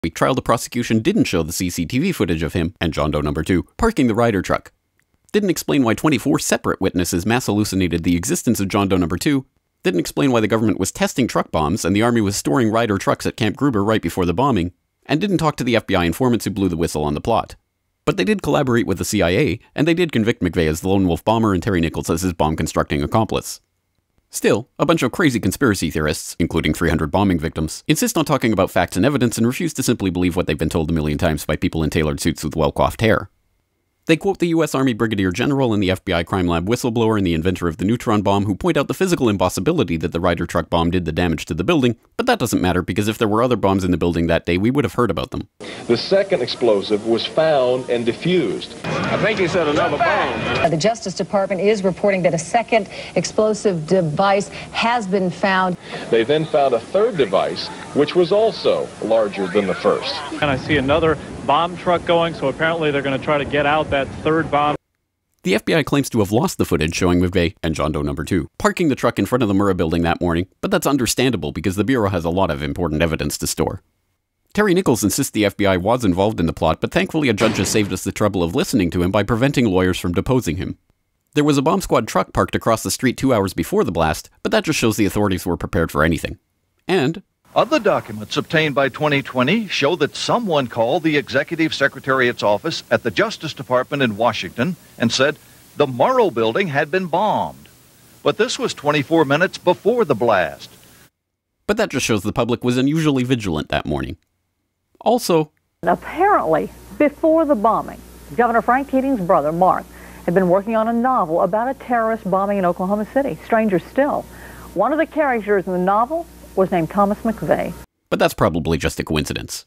week trial, the prosecution didn't show the CCTV footage of him and John Doe number 2 parking the Ryder truck. Didn't explain why 24 separate witnesses mass hallucinated the existence of John Doe number 2. Didn't explain why the government was testing truck bombs and the army was storing Ryder trucks at Camp Gruber right before the bombing. And didn't talk to the FBI informants who blew the whistle on the plot. But they did collaborate with the CIA, and they did convict McVeigh as the lone wolf bomber and Terry Nichols as his bomb-constructing accomplice. Still, a bunch of crazy conspiracy theorists, including 300 bombing victims, insist on talking about facts and evidence and refuse to simply believe what they've been told a million times by people in tailored suits with well-coiffed hair. They quote the US Army Brigadier General and the FBI crime lab whistleblower and the inventor of the neutron bomb who point out the physical impossibility that the Ryder truck bomb did the damage to the building, but that doesn't matter because if there were other bombs in the building that day, we would have heard about them. The second explosive was found and defused. I think he said another bomb. The Justice Department is reporting that a second explosive device has been found. They then found a third device, which was also larger than the first. And I see another bomb truck going, so apparently they're going to try to get out that third bomb. The FBI claims to have lost the footage showing McVeigh and John Doe number 2 parking the truck in front of the Murrah building that morning, but that's understandable because the Bureau has a lot of important evidence to store. Terry Nichols insists the FBI was involved in the plot, but thankfully a judge has saved us the trouble of listening to him by preventing lawyers from deposing him. There was a bomb squad truck parked across the street 2 hours before the blast, but that just shows the authorities were prepared for anything. And other documents obtained by 2020 show that someone called the Executive Secretariat's office at the Justice Department in Washington and said the Murrah building had been bombed. But this was 24 minutes before the blast. But that just shows the public was unusually vigilant that morning. Also, apparently, before the bombing, Governor Frank Keating's brother, Mark, had been working on a novel about a terrorist bombing in Oklahoma City. Stranger still, one of the characters in the novel was named Thomas McVeigh. But that's probably just a coincidence.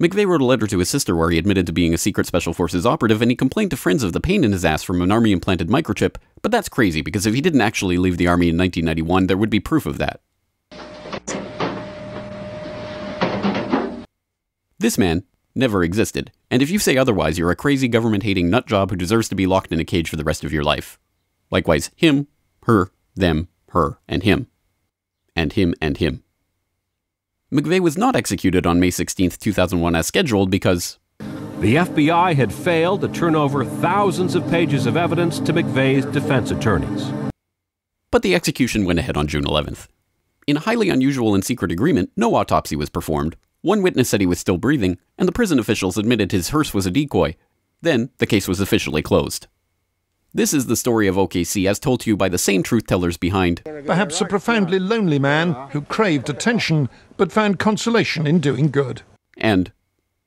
McVeigh wrote a letter to his sister where he admitted to being a secret Special Forces operative and he complained to friends of the pain in his ass from an army-implanted microchip, but that's crazy because if he didn't actually leave the army in 1991, there would be proof of that. This man never existed, and if you say otherwise, you're a crazy government-hating nutjob who deserves to be locked in a cage for the rest of your life. Likewise, him, her, them, her, and him. And him and him. McVeigh was not executed on May 16, 2001 as scheduled because the FBI had failed to turn over thousands of pages of evidence to McVeigh's defense attorneys. But the execution went ahead on June 11th. In a highly unusual and secret agreement, no autopsy was performed. One witness said he was still breathing, and the prison officials admitted his hearse was a decoy. Then, the case was officially closed. This is the story of OKC as told to you by the same truth-tellers behind perhaps a profoundly lonely man who craved attention but found consolation in doing good. And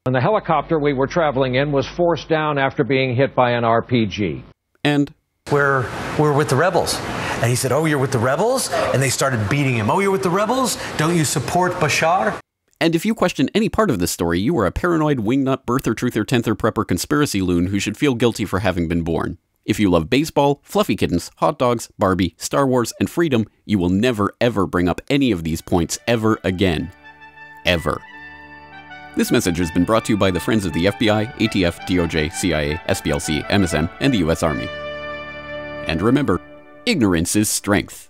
the helicopter we were traveling in was forced down after being hit by an RPG. And we're with the rebels. And he said, "Oh, you're with the rebels?" And they started beating him. "Oh, you're with the rebels? Don't you support Bashar?" And if you question any part of this story, you are a paranoid wingnut birther, truther, tenther, prepper, conspiracy loon who should feel guilty for having been born. If you love baseball, fluffy kittens, hot dogs, Barbie, Star Wars, and freedom, you will never ever bring up any of these points ever again. Ever. This message has been brought to you by the friends of the FBI, ATF, DOJ, CIA, SPLC, MSM, and the US Army. And remember, ignorance is strength.